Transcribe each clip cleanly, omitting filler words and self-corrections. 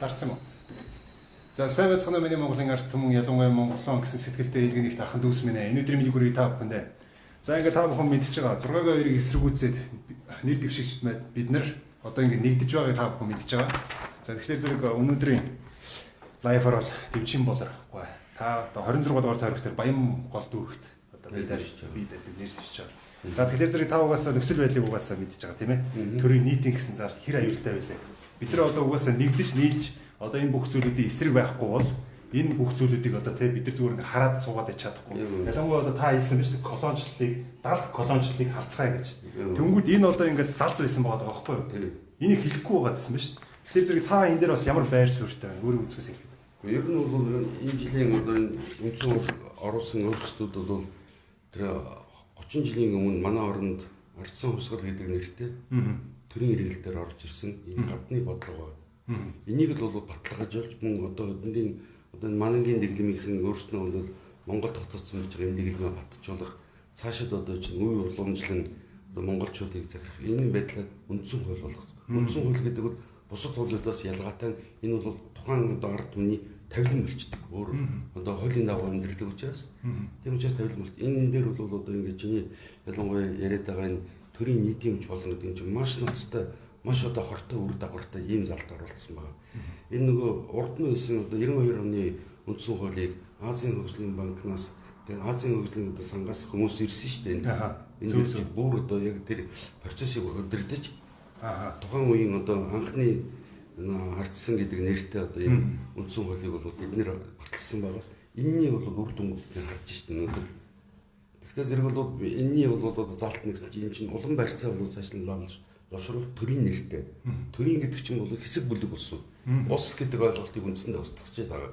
Гарсан уу? За сайн байцгаана миний Монголын ард түмэн ялангуяа Монголон гэсэн сэтгэлтэй илгэн нэгт ахын дүүс минь ээ. Өнөөдрийн мэнийг хүргэе та бүхэндээ. За ингээд та бүхэн мэдчихэж байгаа. 6-2-ыг эсэргүүцээд нэр дэвшигчд бид нар одоо ингээд нэгдэж байгааг та бүхэн мэдчихэж байгаа. За тэгэхээр зэрэг өнөөдрийн лайваар бол Дэвчин болохгүй. Та одоо 26 дугаар тойрогт Баян гол дүүрэгт одоо бид нэр дэвшиж байгаа. За тэгэхээр зэрэг та угаасаа нөхцөл байдлыг угаасаа мэдчихэж байгаа тийм ээ. Төрийн нийтийн гэсэн зар хэр аюултай байлаа. Бид нар одоо угаасаа нэгдэж нийлж одоо энэ бүх зүйлүүдийн эсрэг байхгүй бол энэ бүх зүйлүүдийг одоо бид нар зүгээр ингээ хараад суугаад чадахгүй. Ялангуяа одоо та хэлсэн биш колоничлалыг, далд колоничлалыг харцгаая гэж. Тэнгүүд энэ одоо ингээ далд байсан байгаа байхгүй юу? Энийг хэлэхгүй байгаа гэсэн биш. Тэгэхээр зэрэг та энэ дээр бас ямар байр суурьтай байна? Өөрөө үзэхээс хэлбэл. Ер нь бол энэ жилийн одоо үндсэн оруулсан өөрчлөлтүүд бол тэр 30 жилийн өмнө манай оронд ардсан хувьсгал гэдэг нэртэй төрийн иргэл дээр орж ирсэн энэ гадны бодлого. Энийг л бол баталгаажуулж мөн одоо манангийн дэглэмийн өөрснөө бол Монгол тогтцсон байж байгаа энэ дэглэмээ батжуулах цаашид одоо чинь үе уламжлан одоо монголчуудыг захирах энэ байдлаар үндсэн хууль болгосон. Үндсэн хууль гэдэг бол бусад хуулиудаас ялгаатай энэ бол тухайн одоо ард түмний тавилан болчдөг. Өөр одоо хуулийн дагуу амьдрэх учраас тийм учраас тавилан болт. Энэ дээр бол одоо ингэж чиний ялангуяа яриад байгаа энэ төрийн нийтийн өмч болно гэдэг чинь маш ноцтой, маш одоо хортой үр дагавартай ийм залт оруулсан байна. Энэ нөгөө урд нь байсан одоо 92 оны үндсэн хуулийг Азийн хөгжлийн банкнаас тэгээд Азийн хөгжлийн одоо сангаас хүмүүс ирсэн шүү дээ. Энэ зүйл бүр одоо яг тэр процессыг удирдах тухайн үеийн одоо анхны ардсан гэдэг нэртэй одоо ийм үндсэн хуулийг бол бид нэр баталсан байгаа. Энэний бол үр дүн харж шүү дээ өнөөдөр. Тэгэхээр зэрэг бол энэний бол одоо залт нэг юм чинь улам барьцаа бол цаашлан лавшруулах төрийн нэртэй. Төрийн гэдэг чинь бол хэсэг бүлэг болсон. Ус гэдэг ойлголтыг үндсэндээ устгах байгаа.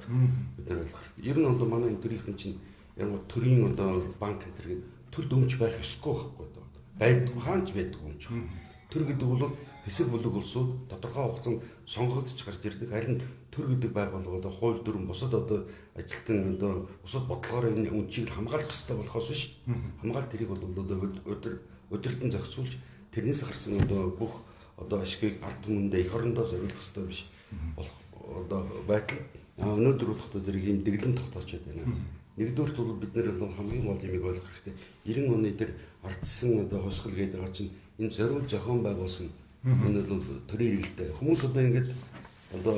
Бид нар ойлгох хэрэгтэй. Ер нь одоо манай энэ төрийнхэн чинь яг төрийн одоо банк энэ гэдэг төр дөмж байх ёсгүй байхгүй одоо. Байдгүй хаанч байдгүй юм чинь. Төр гэдэг бол хэсэг бүлэг улсууд тодорхой хугацаанд сонгогдож гарч ирдэг. Харин төр гэдэг байгууллагууд хууль дүрм бусад одоо ажилтан одоо бусад бодлогоор энэ үнцийг хамгаалах хэрэгтэй болохоос биш. Хамгаалт тэрийг бол одоо өдөртөн зохицуулж тэрнээс гарсан одоо бүх одоо ашигыг ард түмэндээ эх орондоо зориулах хэрэгтэй биш. Болох одоо байтал өнөөдөр болох одоо зэрэг ийм дэглэм тогтоочод байна. Нэгдүгээрт бол бид нэр бол хамгийн гол юмыг ойлгох хэрэгтэй. 90 оны тэр ардсан одоо хосгол гэдэг байгаа чинь энэ зориул зохион байгуулсан энэ бол төрийн иргэлтэй. Хүмүүс одоо ингэж одоо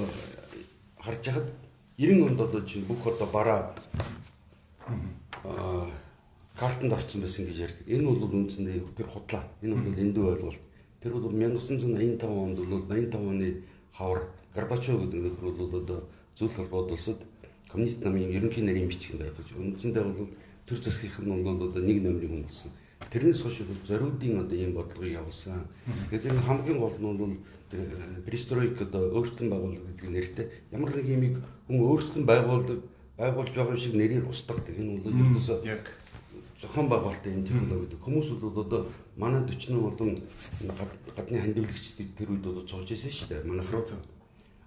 харж хахад 90 онд одоо чинь бүх одоо бараа картанд орсон байсан гэж ярьдаг. Энэ бол үндсэндээ тэр худлаа. Энэ бол эндүү ойлголт. Тэр бол 1985 онд бол 85 оны хавар Горбачов гэдэг нөхөр бол одоо зүйл холбоод улсад коммунист намын ерөнхий нарийн бичгийн даргаж үндсэндээ бол төр засгийнх нь бол одоо нэг номерыг хүн болсон. Тэрнээс хойш зориудын одоо ийм бодлогыг явуулсан. Тэгээд энэ хамгийн гол нь бол перестройк одоо өөрчлөлт байгуулалт гэдэг нэртэй ямар нэг юмыг хүн өөрчлөлт байгуулж байгаа юм шиг нэрээр устгадаг. Энэ бол ердөөсөө яг зохион байгуулалтын энэ технологи гэдэг. Хүмүүс бол одоо манай 40 болон гадны хандивлагчдыг тэр үед одоо цууж ирсэн шүү дээ. Манай руу.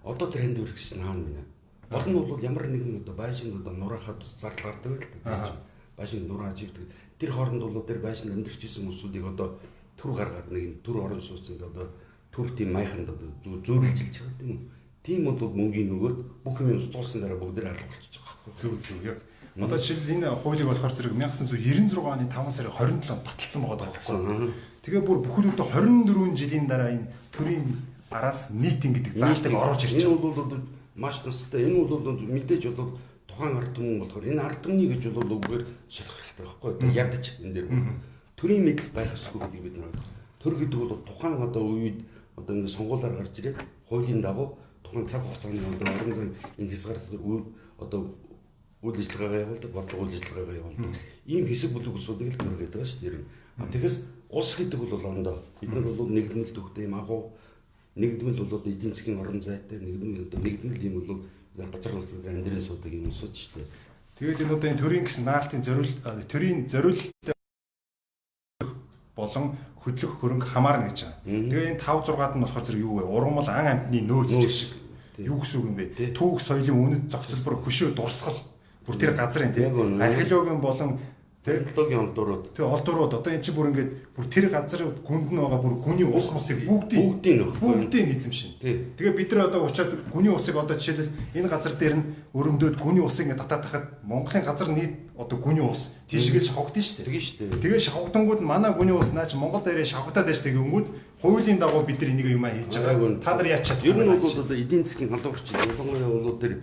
Одоо тэр хандивлагч нь хаана байна? Гол нь бол ямар нэгэн одоо байшин одоо нураахад зарлах гардаг л дээ. Байшин нурааж ивдэг. Тэр хооронд бол тэр байшин амьдарч исэн хүмүүсүүдийг одоо түр гаргаад нэг түр орон сууцнд одоо түр тийм майханд одоо зөөрлж илж байгаа тийм үү. Тийм бол мөнгөний нөгөөд бүх юм устгуулсан дараа бүгд алга болчихж байгаа байхгүй. Зөв яг. Одоо жишээл энэ хуулийг болохоор зэрэг 1996 оны 5 сарын 27-нд баталсан байгаа байхгүй. Тэгээ бүр бүхэлдээ 24 жилийн дараа энэ төрийн араас нийтинг гэдэг заалтыг оруулж ирж байгаа. Энэ бол одоо маш тустай. Энэ бол мэдээж бол тухайн ард түмэн болохоор энэ ард түмний гэж бол үгээр солих хэрэгтэй байхгүй. Одоо ядаж энэ дээр төрийн мэдл байх ёсгүй гэдгийг бид нар ойлгох. Төр гэдэг бол тухайн одоо үед одоо ингэ сонгуулиар гарч ирээд хуулийн дагуу тухайн цаг хугацааны одоо орон зай энэ хязгаарлалт одоо үйл ажиллагаагаа явуулдаг, бодлого үйл ажиллагаагаа явуулдаг. Ийм хэсэг бүлэг улсуудыг л төр гэдэг шүү дээ. Тэгэхээс улс гэдэг бол орондоо бид нар бол нэгдмэл төвхтэй юм агуу нэгдмэл бол эдийн засгийн орон зайтай нэгдмэл юм бол газар нутгад амьдрын суудаг юм усууд шүү дээ. Тэгээд энэ одоо энэ төрийн гэсэн наалтын төрийн зориулалт болон хөдлөх хөрөнгө хамаарна гэж байна. Тэгээ энэ 5 6-ад нь болохоор зэрэг юу вэ? Ургамал ан амтны нөөц шиг. Юу гэсэн үг юм бэ? Түүх соёлын үнэт зохицолбор хөшөө дурсгал. Бүр тэр газрын тийм археологийн болон технологийн олдурууд. Тэгээ олдурууд одоо эн чинь бүр ингээд бүр тэр газрын гүнд нь байгаа бүр гүний ус мусыг бүгдийг эзэмшин. Тэгээ бид нар одоо очиад гүний усыг одоо жишээлбэл энэ газар дээр нь өрөмдөөд гүний усыг ингээд татаад тахад Монголын газар нийт одоо гүний ус тийшгээл шавхагдсан шүү дээ. Тэгээ шавхагдангууд манай гүний ус наач Монгол дээрээ шавхагдаад байж тэгэнгүүт хуулийн дагуу бид нар энийг юм хийж байгаа. Та нар яачаад ер нь бол одоо эдийн засгийн халдварч ялангуяа бол тэр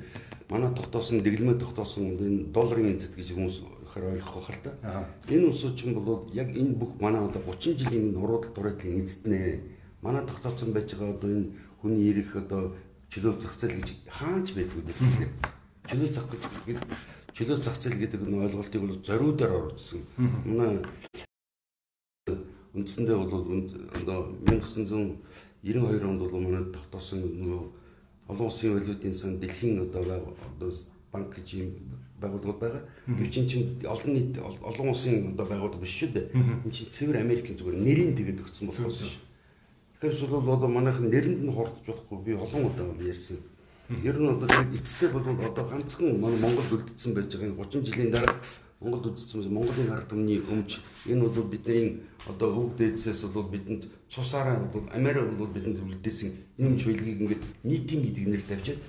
манай тогтоосон дэглэмээ тогтоосон энэ долларын эзэд гэж хүмүүс ихэр ойлгох байх л да. Энэ улсууд ч юм бол яг энэ бүх манай одоо 30 жилийн энэ уруудл дураадлын эзэднээ манай тогтоосон байж байгаа одоо энэ хүний ирэх одоо чөлөө зах зээл гэж хаач байдгүй дээ. Чөлөө зах зээл гэдэг нь ойлголтыг бол зориудаар оруулсан. Манай үндсэндээ бол одоо 1992 онд бол манай тогтоосон олон улсын валютын сан дэлхийн одоо банк гэж юм байгууллагууд байгаа. Гэвч чинь олон нийт олон улсын одоо байгууллага биш шүү дээ. Энэ чинь цэвэр Америкийн зүгээр нэрийн тэгээд өгсөн болохоос шүү. Тэгэхээр бол одоо манайхан нэрэнд нь хордож байхгүй би олон удаа ярьсан. Ер нь одоо эцэстээ бол одоо ганцхан Монголд үлдсэн байж байгаа 30 жилийн дараа Монголд үлдсэн Монголын ард түмний өмч энэ бол бидний одоо өв дээдсээс бол бидэнд цусаараа бол Америк бол бидэнд үлдээсэн энэ өмч билгийг ингээд нийтийн гэдэг нэр тавьчаад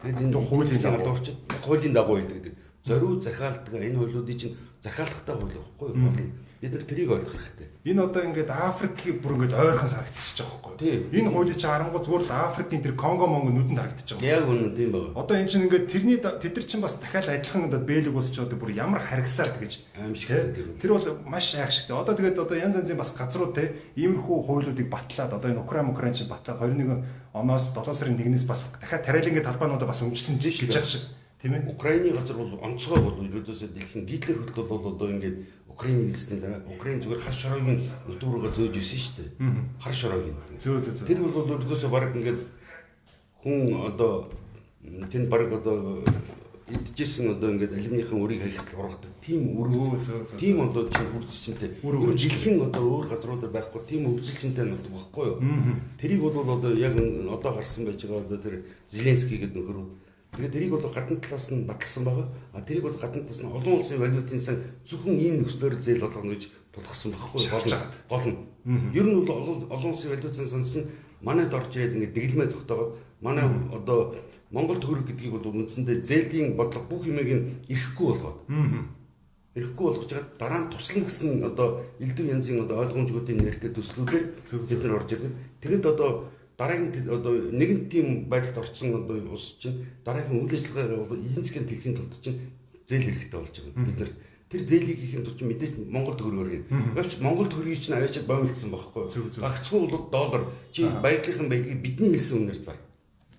тэгээд энэ хуулийн дагуу орчод хуулийн дагуу байдаг. Зориуд захиалдаг энэ хуулиудыг чинь захиалахтай хууль байхгүй юу? Бид нар тэрийг ойлгох хэрэгтэй. Энэ одоо ингээд Африкийг бүр ингээд ойрхон санагдчихж байгаа байхгүй юу? Энэ хуулийн чинь харангуй зүгээр л Африкийн тэр Конго Монго нүдэнд харагдчихж байгаа. Яг үнэн тийм байна. Одоо энэ чинь ингээд тэрний тэд нар чинь бас дахиад адилхан одоо бэлэг усч одоо бүр ямар харгасаар тэгэж аимшигтэй. Тэр бол маш айхшигтэй. Одоо тэгээд одоо янз янзын бас газрууд те иймэрхүү хуулиудыг батлаад одоо энэ Украин чинь батлаад 21 оноос 7 сарын 1-ээс бас дахиад тариалангийн талбайнуудаа бас өмчлөн гэж яах шиг. Тийм ээ. Украины газар бол онцгой бол ерөөсөө дэлхийн Гитлер хөдөл бол одоо ингээд Украины хэлсэн дараа Украин зүгээр хар шороогийн нутгуруугаа зөөж исэн шүү дээ. Хар шороогийн. Тэр бол ерөөсөө баг ингээд хүн одоо тэнд баг одоо идчихсэн одоо ингээд алимныхан өрийг хаягдал ургадаг. Тим өрөө тим одоо чинь үржилчтэй. Дэлхийн одоо өөр газруудаар байхгүй тим үржилчтэй нутг байхгүй юу? Тэрийг бол одоо яг одоо гарсан байж байгаа одоо тэр Зеленский гэдэг нөхөр. Тэгээд тэрийг бол гадна талаас нь баталсан байгаа. А тэрийг бол гадна талаас нь олон улсын валютын сан зөвхөн ийм нөхцлөөр зээл болгоно гэж тулгасан байхгүй гол нь. Ер нь бол олон улсын валютын сан чинь манайд орж ирээд ингээд дэглэмээ тогтоогоод манай одоо Монгол төгрөг гэдгийг бол үндсэндээ зээлийн бодлого бүх юмыг ирэхгүй болгоод. Ирэхгүй болгож байгаа дараа нь туслана гэсэн одоо элдв янзын одоо ойлгомжгуудын нэртэй төслүүдээр бид нар орж ирдэг. Тэгэд одоо дараагийн одоо нэгэн тийм байдалд орсон одоо улс чинь дараагийн үйл ажиллагаа бол эзэн засгийн төлхийн тулд чинь зээл хэрэгтэй болж байгаа. Бид нар тэр зээлийг хийхэд чинь мэдээж Монгол төгрөгөөр гин. Гэвч Монгол төгрөгийг чинь аваачаад боомлцсон байхгүй. Гагцгүй бол доллар чи баялагын баялагийг бидний хэлсэн үнээр зар.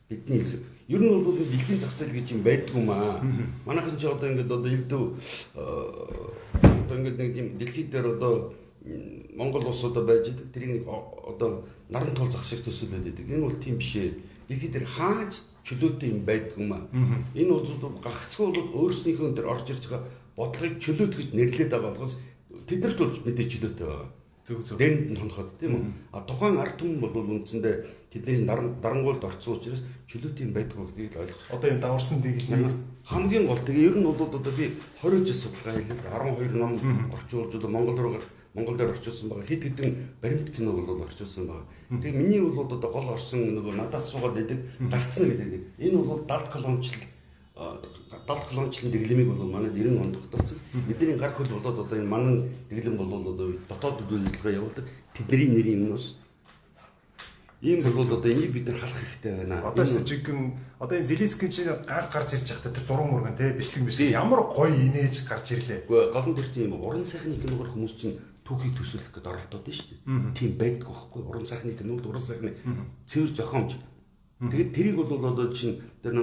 Бидний хэлсэн. Ер нь бол дэлхийн зах зээл гэж юм байдгүй маа. Манайхан ч одоо ингээд одоо элдв одоо ингээд нэг тийм дэлхийд дээр одоо Монгол улсуудаа байж идэг. Тэрийг одоо наран тул зах шиг төсөөлөд идэг. Энэ бол тийм биш ээ. Дэлхийд дээр хааж чөлөөтэй юм байдгүй маа. Энэ улсууд бол гагцгүй бол өөрснийхөө дээр орж ирж байгаа бодлогыг чөлөөт гэж нэрлээд байгаа болохоос тэднэрт бол мэдээ чөлөөтэй байгаа. Дээрэнд нь тоноход тийм үү. А тухайн ард түмэн бол үндсэндээ тэдний дарангуйлд орцсон учраас чөлөөтэй юм байдгүй гэдгийг ойлгох. Одоо энэ даварсан дэглэмээс хамгийн гол тэгээ ер нь бол одоо би 20 жил судалгаа хийлээ. 12 ном орчуулж одоо Монгол дээр орчуулсан байгаа. Хэд хэдэн баримт кино бол орчуулсан байгаа. Тэгээ миний бол одоо гол орсон нөгөө надаас суугаад идэг гарцсан гэдэг. Энэ бол 70 колончлын дэглэмийг бол манай 90 онд тогтоосон. Бидний гар хөл болоод одоо энэ манан дэглэм бол одоо дотоод үйл ажиллагаа явуулдаг. Тэдний нэрийн өмнөөс ийм бол одоо энийг бид нар халах хэрэгтэй байна. Одоо жигэн одоо энэ Зеленский чинь ганц гарч ирж байхдаа тэр зураг мурган те бичлэг ямар гоё инээж гарч ирлээ. Гэхдээ гол нь тэр тийм уран сайхны киногоор хүмүүс чинь түүхийг төсөөлөх гэдэг оролдоод байна шүү дээ. Тийм байдаг байхгүй. Уран сайхны кинод уран сайхны цэвэр зохиомж. Тэгээд тэрийг бол одоо чинь тэр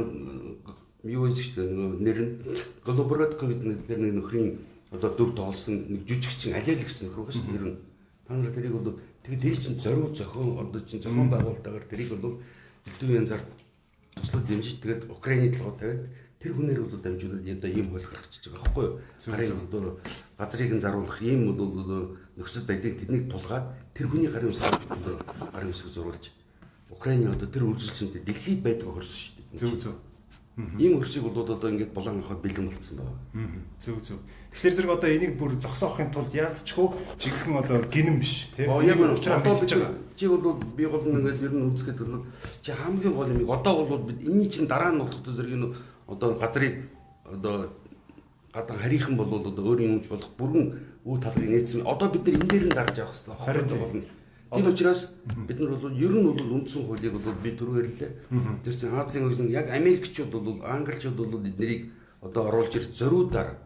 юу гэж чинь нэр нь Голобородко гэдэг нэг нөхрийн одоо дүр тоолсон нэг жижигчин алиалагч нөхөр байгаа шүү дээ. Ер нь та нар тэрийг бол тэгээд тэр чинь зориуд зохион одоо чинь зохион байгуулалтаар тэрийг бол элдв янзаар туслах дэмжиж тэгээд Украины толгой тавиад тэр хүнээр бол дамжуулаад одоо ийм хууль гаргачихж байгаа байхгүй юу? Гарын одоо газрыг нь заруулах ийм бол нөхцөл байдлыг тэднийг тулгаад тэр хүний гарын үсэг зурулж Украины одоо тэр үржилчэнд дэлхийд байдаг хөрсөн шүү дээ. Ийм хөрсийг бол одоо ингээд болон авахд бэлэн болцсон байна. Зөв зөв. Тэгэхээр зэрэг одоо энийг бүр зогсоохын тулд яалтчгүй жигхэн одоо гинэн биш тийм. Яг нь учраас одоо мэдчихэж байгаа. чи бол би бол ингээд ер нь үзэхэд бол чи хамгийн гол юм одоо бол бид энэний чинь дараа нь болох зэрэг нь одоо газрыг одоо гадаа харийнхан бол одоо өөрийн юмж болох бүрэн үе талбарыг нээсэн. Одоо бид нар энэ дээр нь дарж явах хэрэгтэй. Харин болно. Тийм учраас бид нар бол ер нь бол үндсэн хуулийг бол би түрүү ярьлаа. Тэр чинь Азийн хуулийн яг Америкчууд бол англичууд бол эднэрийг одоо оруулж ирж зориудаар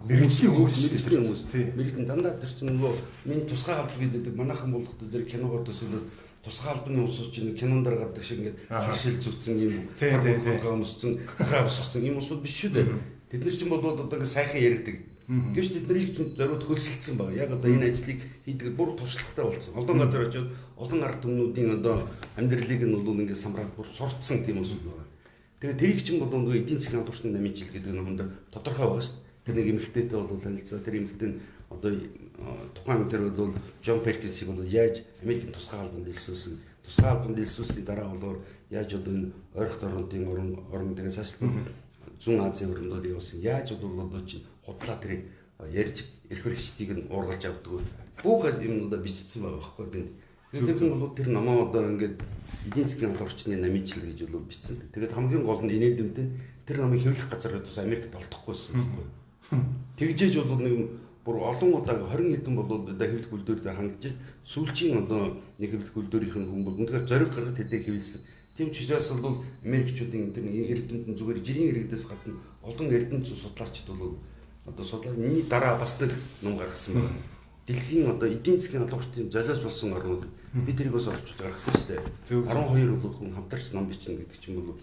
мэрэгжлийн хүмүүс мэрэгжлийн дандаа тэр чинь нөгөө миний тусгай алба гэдэг манайхан болох зэрэг киногоор төсөөлөд тусгай албаны усууч чинь кинонд гаргадаг шиг ингээд хашил зүтсэн юм хүмүүсцэн захаа усгсан юм усуд биш шүү дээ. Тэд нар чинь бол одоо ингээд сайхан ярьдаг. Гэвч тэднийг чинь зориуд хөлсөлсөн баг. Яг одоо энэ ажлыг хийдэг бүр туршлагатай болсон. Олон газар очиод олон ард түмнүүдийн одоо амьдралыг нь бол ингээд самраад бүр сурцсан тийм усуд байна. Тэгээ тэрийг чинь бол нөгөө эдийн засгийн хамт орчны намын жил гэдэг номонд тодорхой байгаа шүү дээ. Тэр нэг эмэгтэйтэй бол танилцаа. Тэр эмэгтэй нь одоо тухайн тэр бол Джон Перкинсийг бол яаж Америкийн тусгай албанд дэлсүүлсэн. Тусгай албанд дэлсүүлсний дараа бол яаж одоо энэ ойрхон орнуудын орн тэгээ цаашлбал Зүүн Азийн орнуудад явуулсан. Яаж бол одоо чи худлаа тэрийг ярьж эрх хэрэгчдийг нь уургалж авдаг. Бүх юмнуудаа бичсэн байгаа байхгүй. Тэгэхээр бол тэр номоо одоо ингээд эдийн засгийн хамт орчны намжил гэж бол бичсэн. Тэгээд хамгийн гол нь инээдэмтэй тэр номыг хэвлэх газар бас Америкт олдохгүйсэн байхгүй. Тэгжээж бол нэг бүр олон удаа 20 хэдэн болоод одоо хэвлэх үйлдвэрээр хангаж сүүлчийн одоо нэг хэвлэх үйлдвэрийнх нь хүн бол үнэхээр зориг гаргаж хэдийг хэвлсэн. Тийм ч учраас бол Америкчуудын тэр эрдэмтэн зүгээр жирийн иргэдээс гадна олон эрдэмтэн судлаачид бол одоо судлааны дараа бас нэг ном гаргасан байна. Дэлхийн одоо эдийн засгийн албаны золиос болсон орнууд бид тэрийг бас орчуулж гаргасан шүү дээ. 12 бол хүн хамтарч ном бичнэ гэдэг чинь бол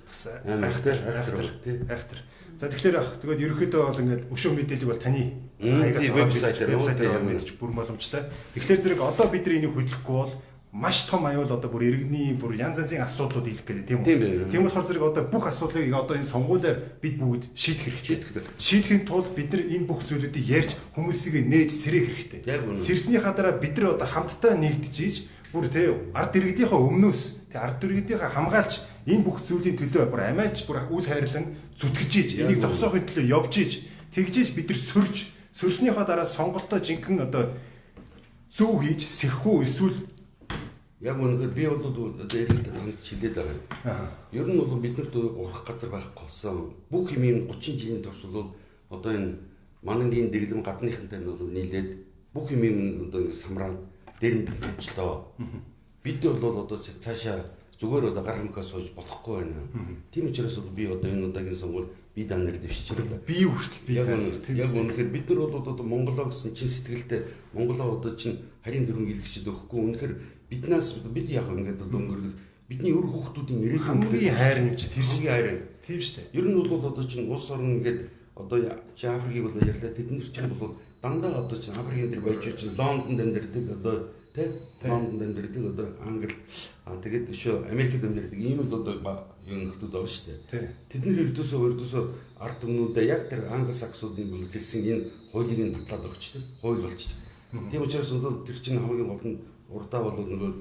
айхтар. За тэгэхээр ерөөхдөө бол ингээд өшөө мэдээлэл бол таны вебсайтаар мэдчих бүр боломжтой. Тэгэхээр зэрэг одоо бид нар энийг хөдлөхгүй бол маш том аюул одоо бүр иргэний бүр янз янзын асуудлууд ирэх гэдэг тийм үү? Тийм болохоор зэрэг одоо бүх асуудлыг одоо энэ сонгуулиар бид бүгд шийдэх хэрэгтэй. Шийдэхин тулд бид нар энэ бүх зүйлүүдийг ярьж хүмүүсийг нээж сэрэх хэрэгтэй. Сэрснийхаа дараа бид нар одоо хамтдаа нэгдэж ийж бүр тийм ард иргэдийнхээ өмнөөс тийм ард иргэдийнхээ хамгаалж энэ бүх зүйлийн төлөө бүр амиач бүр үл хайрлан зүтгэж ийж энийг зогсоохын төлөө явж ийж тэгжээж бид нар сөрснийхаа дараа сонголтоо жинхэнэ одоо зөв хийж сэхүү эсвэл яг үнэхээр би бол одоо иргэдэд хамт шилээд байгаа. Ер нь бол биднэрт урах газар байхгүй болсон. Бүх юм 30 жилийн турш бол одоо энэ манангийн дэглэм гадныхантай нь бол нийлээд бүх юм одоо ингэ самраад дэрэмдэх болчлоо. Бид бол одоо цаашаа зүгээр одоо гар хэмхээ сууж болохгүй байна. Тийм учраас би одоо энэ удаагийн сонгуул би данаар дэвшчихлээ. Би хүртэл би яг үнэхээр бид нар бол одоо Монголоо гэсэн чин сэтгэлтэй Монголоо одоо чин харийн дөрвөн гэлэгчд өгөхгүй үнэхээр бид яг ингээд өнгөрлөг бидний өр хүүхдүүдийн ирээдүйн хамгийн хайр нэмж тэр хамгийн хайр. Тийм шүү дээ. Ер нь бол одоо чинь улс орн ингээд одоо Африкийг бол ярьлаа. Тэд нар чинь бол дандаа одоо чинь Африкийн тэр баячууд чинь Лондонд амьдардаг одоо тий Лондонд амьдардаг одоо Англи тэгээд өшөө Америкт амьдардаг ийм л одоо юм нөхдүүд байгаа шүү дээ. Тэд нар ердөөсөө ард түмнүүдээ яг тэр Англи саксуудын бол хэлсэн энэ хуулийг нь батлаад өгчтэй. Хууль болчих. Тийм учраас одоо тэр чинь хамгийн гол нь урдаа бол нөгөө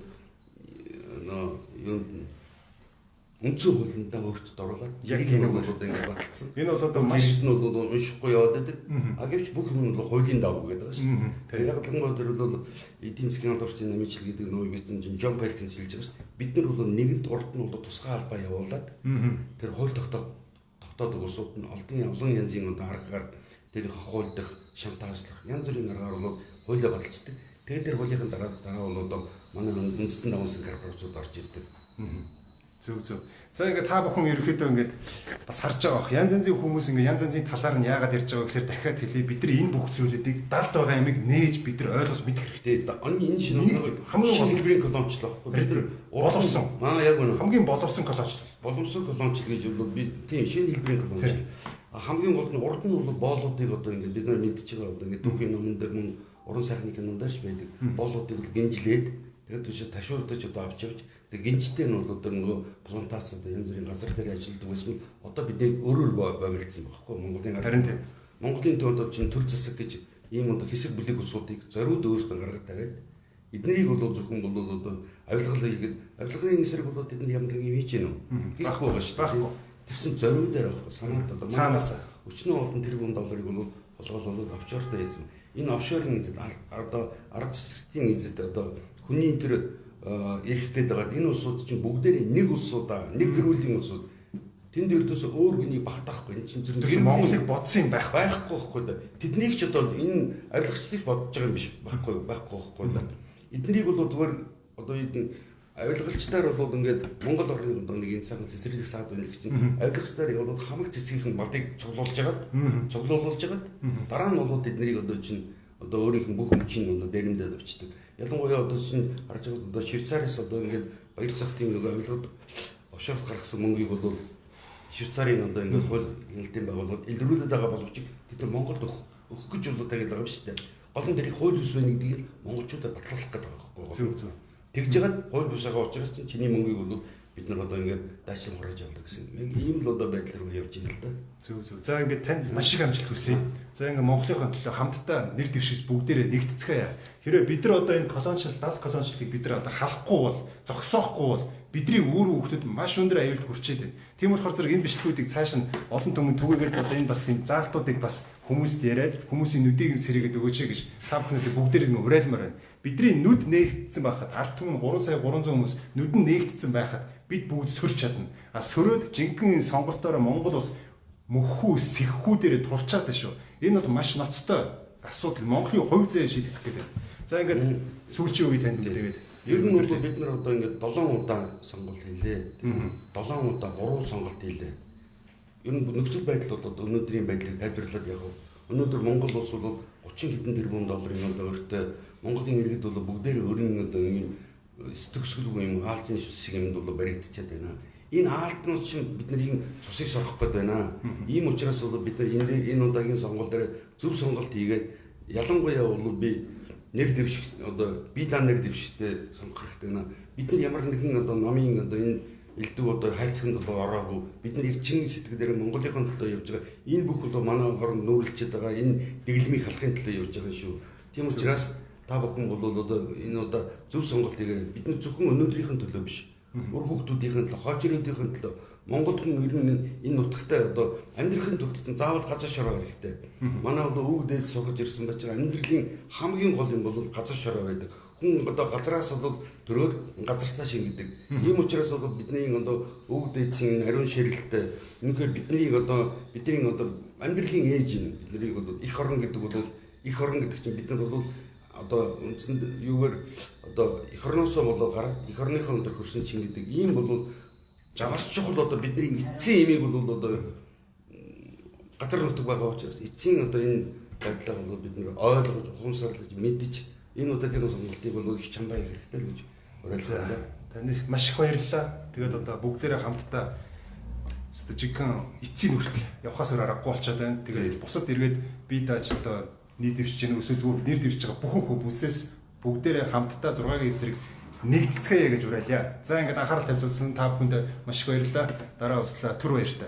үндсэн хуулиндаа өөрчлөлт оруулаад яг энэ бол одоо ингэ баталсан. Энэ бол одоо маш их нь бол уншихгүй яваад байдаг. Гэвч бүх юм бол хуулийн дагуу гэдэг байгаа шүү дээ. Тэгээд яг л тэр бол эдийн засгийн албаны намжил гэдэг нөгөө бидний Джон Перкинс хэлж байгаа шүү дээ. Бид нар бол нэгэнт урд нь бол тусгай албаа явуулаад тэр хууль тогтоодог усууд нь олон янзын одоо аргаар тэр хуулдах, шантажлах янз бүрийн аргаар бол хуулиа баталждаг. Тэгээд тэр хуулийнхын дараа бол одоо манай үндэстэн давсан корпорациуд орж ирдэг. Зөв. За ингээд та бүхэн ерөөхдөө ингээд бас харж байгаа бах. Янз янзын хүмүүс ингээд янз янзын талаар нь яагаад ярьж байгаа гэхээр дахиад хэлье. Бид нар энэ бүх зүйлүүдийг далд байгаа ямиг нээж бид нар ойлгож мэдэх хэрэгтэй. Энэ шинэ хамгийн хэлбэрийн колончлол байхгүй. Бид нар боловсон. Яг үнэ. Хамгийн боловсон колончлол. Боломжтой колончлол гэж бол би тийм шинэ хэлбэрийн колончлол. Хамгийн гол нь урд нь бол боолуудыг одоо ингээд бид нар мэдчихэж байгаа одоо ингээд түүхийн номон дээр мөн уран сайхны кинондаш байдаг. Боолуудыг бол гинжлээд тэгээд түшиж ташуурдаж одоо авч явж тэг гинжтэй нь бол одоо нөгөө плантац одоо янз бүрийн газар дээр ажилладаг байсан бол одоо бидний өөрөөр боомилцсан байхгүй Монголын харин тийм Монголын төв одоо чинь төр засаг гэж ийм одоо хэсэг бүлэг усуудыг зориуд өөрсдөө гаргаад тавиад эднийг бол зөвхөн бол одоо авилгал хийгээд авилгын эсрэг бол тэд нар ямар нэг юм хийж гэнэ үү хийхгүй байгаа шүү дээ. Тэр чинь зориг дээр авах санаад одоо цаанаас өчнөө олон тэрбум долларыг бол олгоод офшортой хийсэн. Энэ офшорын эзэд одоо ард засгийн эзэд одоо хүний тэр ирэх гээд байгаа энэ улсууд чинь бүгдээрээ нэг улсуудаа нэг гэрүүлийн улсууд тэнд ердөөс өөр хүнийг багтаахгүй энэ чинь зөвхөн Монголыг бодсон юм байхгүй байхгүй да. Тэднийг ч одоо энэ авилгачдыг бодож байгаа юм биш байхгүй да. Эднийг бол зүгээр одоо энэ авилгалчдаар бол ингээд Монгол орны нэг энэ цагаан цэцэрлэг саад байна гэж чинь авилгалчдаар бол хамаг цэцгийн модыг цуглуулж агаад дараа нь бол тэднийг одоо чинь одоо өөрийнх нь бүх хүчин бол дээрэмдээд авчдаг. Ялангуяа одоо чинь харж байгаа одоо Швейцараас одоо ингээд баяр цогтын нэг авилгад офшорт гаргасан мөнгийг бол Швейцарын одоо ингээд хууль хэлтийн байгууллагууд илрүүлээ байгаа боловч тэд нар Монголд өгөх гэж бол тагээд байгаа юм шүү дээ. Гол нь тэрийг хууль бус байна гэдгийг монголчуудад батлуулах гэдэг байгаа байхгүй. Зөв. Тэгж жагаад хууль бус байгаа учраас чиний мөнгийг бол бид нар одоо ингээд дайсан хурааж авдаг гэсэн. Ийм л одоо байдал руу явж байна л да. Зөв. За ингээд танд маш их амжилт хүсье. За ингээд Монголын төлөө хамтдаа нэр дэвшиж бүгдээрээ нэгтгэцгээе. Хэрэв бид нар одоо энэ колониал 70 колониалыг бид нар одоо халахгүй бол зогсоохгүй бол бидний өөр хүүхдүүд маш өндөр аюулд хүрчээд байна. Тийм болохоор зэрэг энэ бичлэгүүдийг цааш нь олон түмэн түгээгээд одоо энэ бас юм заалтуудыг бас хүмүүст яриад хүмүүсийн нүдийг нь сэргээд өгөөч гэж та бүхнээс бүгдээрээ уриалмаар байна. Бидний нүд нээгдсэн байхад ард түмэн 3,300,000 хүмүүс нүд нь нээгдсэн байхад бид бүгд сөрч чадна. А сөрөөд жинхэнэ сонголтоор Монгол улс мөххүү сэххүүдээр тулчаад байна шүү. Энэ бол маш ноцтой асуудал. Монголын хувь зээл шийдэх гэдэг. За ингээд сүүлчийн үе танд тэгээд ер нь бол бид нар одоо ингээд 7 удаа сонголт хийлээ. 7 удаа буруу сонголт хийлээ. Ер нь нөхцөл байдал бол одоо өнөөдрийн байдлыг тайлбарлаад яг өнөөдөр Монгол улс бол 30 хэдэн тэрбум долларын одоо өртөө Монголын иргэд бол бүгдээр өөрийн одоо ийм сэтгсгэлгүй юм хаалцын шиг юмд бол баригдчихад байна. Энэ аалтнууд чинь бидний цусыг сорох гээд байна. Ийм учраас бол бид нар энэ удаагийн сонголт дээр зөв сонголт хийгээд ялангуяа бол би нэр дэвших одоо би дан нэр дэвшихтэй сонгох хэрэгтэй байна. Бид нар ямар нэгэн одоо намын одоо энэ элдв одоо хайцсанд одоо ороогүй бид нар их чин сэтгэлээр Монголынхон төлөө явж байгаа. Энэ бүх бол манай хорон нүүрлчихэд байгаа энэ дэглэмийг халахын төлөө явж байгаа шүү. Тийм учраас та бүхэн бол одоо энэ удаа зөв сонголт хийгээд бид нар зөвхөн өнөөдрийнхэн төлөө биш. Өөр хүүхдүүдийн төлөө, хойч ирээдүйн төлөө Монголд хүн ер нь энэ нутагтай одоо амьдрахын тулд заавал газар шороо хэрэгтэй. Манай бол өвгдээс сургаж ирсэн байж байгаа амьдралын хамгийн гол юм бол газар шороо байдаг. Хүн одоо газраас бол төрөөд газартаа шингэдэг. Ийм учраас бол бидний одоо өвгдээцийн ариун ширэлттэй үнэхээр бидний одоо амьдралын ээж юм. Бидний бол их орон гэдэг бол их орон гэдэг чинь бид нар бол одоо үндсэнд юугаар одоо их орноосоо болоо гараад их орныхоо өндөр хөрсөн чингэдэг. Ийм бол жаварч чухал одоо бидний эцсийн имийг бол одоо газар нутаг байгаа учраас эцсийн одоо энэ байдлаа бол бид нэр ойлгож ухамсарлаж мэдж энэ удаагийн сонголтыг бол их чамбай хэрэгтэй гэж уриалсан. Танд маш их баярлалаа. Тэгээд одоо бүгдээрээ хамтдаа жигхэн эцсийн хүртэл явхаас аргагүй болчиход байна. Тэгээд бусад эргээд би дааж одоо нийт дэвшиж гэнэ өсөө зүгээр нэр дэвшиж байгаа бүхэн хүмүүсээс бүгдээрээ хамтдаа 6-гийн эсрэг нэгтгэцгээе гэж уриалъя. За ингээд анхаарал тавьсан та бүхэнд маш их баярлалаа. Дараа ууслаа түр баяртай.